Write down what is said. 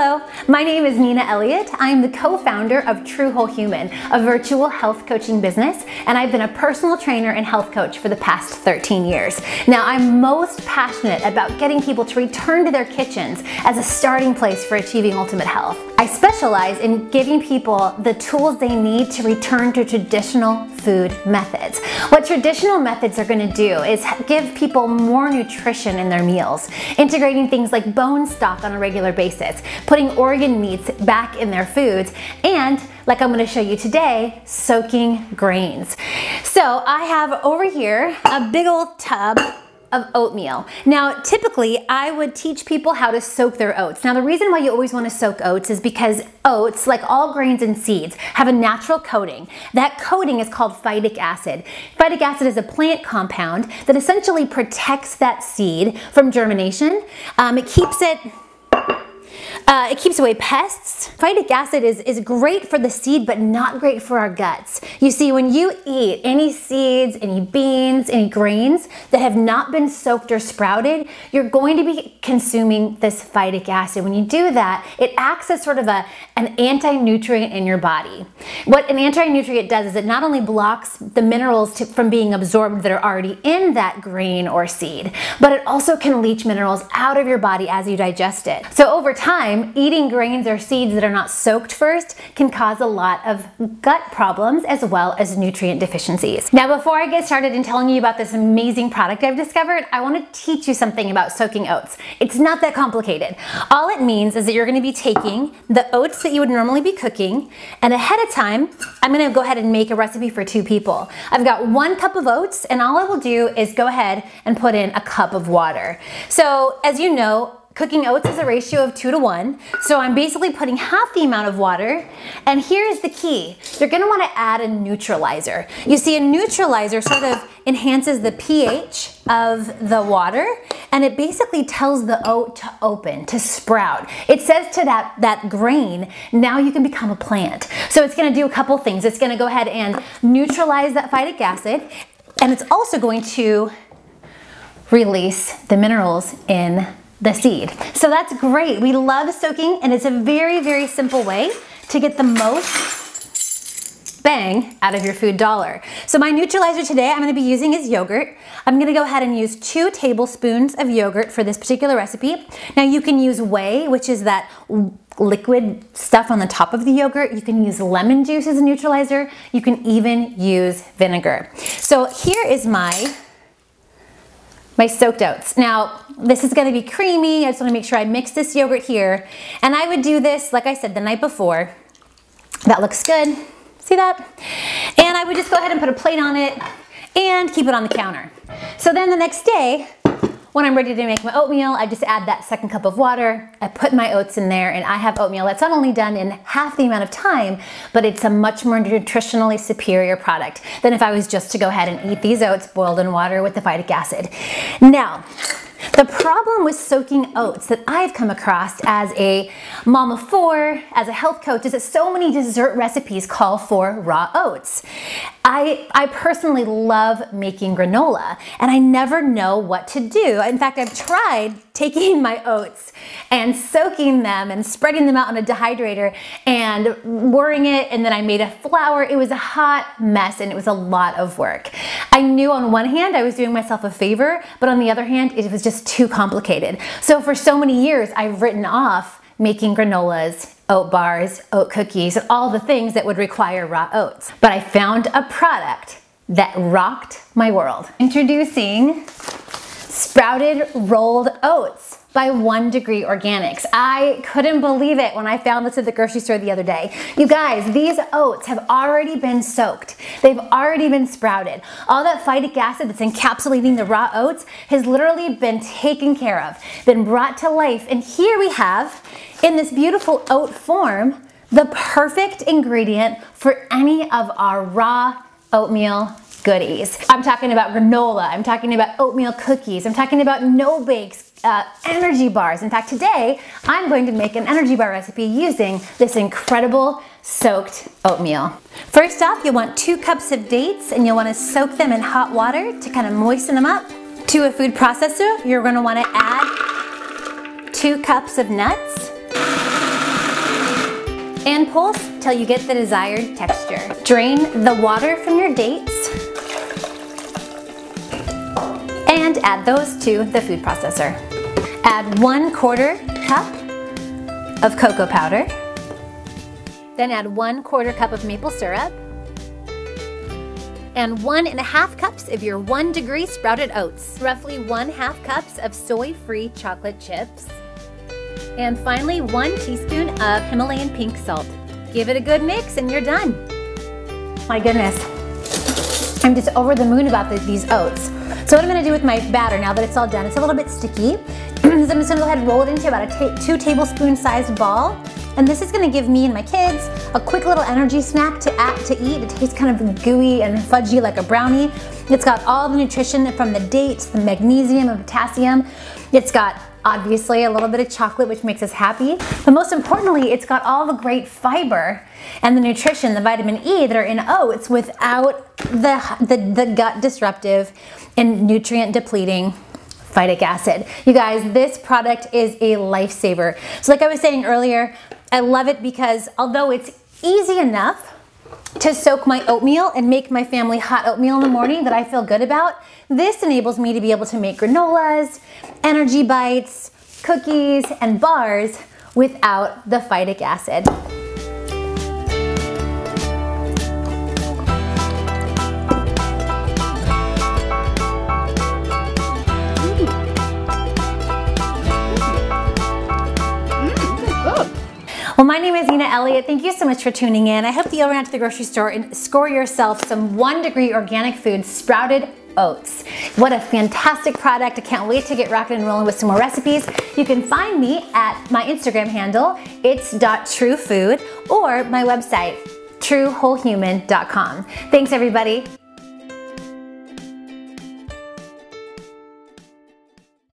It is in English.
Hello, my name is Nina Elliott. I am the co-founder of True Whole Human, a virtual health coaching business, and I've been a personal trainer and health coach for the past 13 years. Now, I'm most passionate about getting people to return to their kitchens as a starting place for achieving ultimate health. I specialize in giving people the tools they need to return to traditional food methods. What traditional methods are going to do is give people more nutrition in their meals, integrating things like bone stock on a regular basis, putting organ meats back in their foods, and, like I'm going to show you today, soaking grains. So I have over here a big old tub of oatmeal. Now, typically, I would teach people how to soak their oats. Now, the reason why you always want to soak oats is because oats, like all grains and seeds, have a natural coating. That coating is called phytic acid. Phytic acid is a plant compound that essentially protects that seed from germination. It keeps away pests. Phytic acid is great for the seed, but not great for our guts. You see, when you eat any seeds, any beans, any grains that have not been soaked or sprouted, you're going to be consuming this phytic acid. When you do that, it acts as sort of an anti-nutrient in your body. What an anti-nutrient does is it not only blocks the minerals from being absorbed that are already in that grain or seed, but it also can leach minerals out of your body as you digest it. So over time, eating grains or seeds that are not soaked first can cause a lot of gut problems as well as nutrient deficiencies. Now, before I get started in telling you about this amazing product I've discovered, I want to teach you something about soaking oats. It's not that complicated. All it means is that you're going to be taking the oats that you would normally be cooking, and ahead of time, I'm going to go ahead and make a recipe for 2 people. I've got 1 cup of oats, and all I will do is go ahead and put in a cup of water. So, as you know, cooking oats is a ratio of 2 to 1, so I'm basically putting half the amount of water, and here's the key. You're going to want to add a neutralizer. You see, a neutralizer sort of enhances the pH of the water, and it basically tells the oat to open, to sprout. It says to that grain, now you can become a plant. So it's going to do a couple things. It's going to go ahead and neutralize that phytic acid, and it's also going to release the minerals in the seed. So that's great. We love soaking, and it's a very, very simple way to get the most bang out of your food dollar. So my neutralizer today I'm going to be using is yogurt. I'm going to go ahead and use 2 tablespoons of yogurt for this particular recipe. Now you can use whey, which is that liquid stuff on the top of the yogurt. You can use lemon juice as a neutralizer. You can even use vinegar. So here is my soaked oats. Now, this is gonna be creamy. I just wanna make sure I mix this yogurt here. And I would do this, like I said, the night before. That looks good. See that? And I would just go ahead and put a plate on it and keep it on the counter. So then the next day, when I'm ready to make my oatmeal, I just add that 2nd cup of water. I put my oats in there, and I have oatmeal that's not only done in half the amount of time, but it's a much more nutritionally superior product than if I was just to go ahead and eat these oats boiled in water with the phytic acid. Now, the problem with soaking oats that I've come across as a mom of 4, as a health coach, is that so many dessert recipes call for raw oats. I personally love making granola, and I never know what to do. In fact, I've tried taking my oats and soaking them and spreading them out on a dehydrator and whirring it, and then I made a flour. It was a hot mess, and it was a lot of work. I knew on one hand I was doing myself a favor, but on the other hand, it was just too complicated. So for so many years, I've written off making granolas, oat bars, oat cookies, and all the things that would require raw oats. But I found a product that rocked my world. Introducing sprouted rolled oats by 1 Degree Organics. I couldn't believe it when I found this at the grocery store the other day. You guys, these oats have already been soaked. They've already been sprouted. All that phytic acid that's encapsulating the raw oats has literally been taken care of, been brought to life. And here we have, in this beautiful oat form, the perfect ingredient for any of our raw oatmeal goodies. I'm talking about granola, I'm talking about oatmeal cookies, I'm talking about no-bakes, energy bars. In fact, today I'm going to make an energy bar recipe using this incredible soaked oatmeal. First off, you'll want 2 cups of dates, and you'll want to soak them in hot water to kind of moisten them up. To a food processor, you're going to want to add 2 cups of nuts. and pulse till you get the desired texture. Drain the water from your dates and add those to the food processor. Add 1/4 cup of cocoa powder. Then add 1/4 cup of maple syrup and 1½ cups of your 1 degree sprouted oats, roughly 1/2 cups of soy-free chocolate chips, and finally 1 teaspoon of Himalayan pink salt. Give it a good mix and you're done. My goodness, I'm just over the moon about these oats. So what I'm gonna do with my batter now that it's all done, it's a little bit sticky, is I'm just gonna go ahead and roll it into about a 2 tablespoon sized ball. And this is gonna give me and my kids a quick little energy snack to eat. It tastes kind of gooey and fudgy like a brownie. It's got all the nutrition from the dates, the magnesium and potassium. It's got obviously a little bit of chocolate, which makes us happy. But most importantly, it's got all the great fiber and the nutrition, the vitamin E that are in oats without the gut disruptive and nutrient depleting phytic acid. You guys, this product is a lifesaver. So like I was saying earlier, I love it because although it's easy enough to soak my oatmeal and make my family hot oatmeal in the morning that I feel good about, this enables me to be able to make granolas, energy bites, cookies, and bars without the phytic acid. Well, my name is Nina Elliott. Thank you so much for tuning in. I hope that you'll run out to the grocery store and score yourself some 1 degree organic food sprouted oats. What a fantastic product. I can't wait to get rocking and rolling with some more recipes. You can find me at my Instagram handle, its.truefood, or my website, truewholehuman.com. Thanks everybody.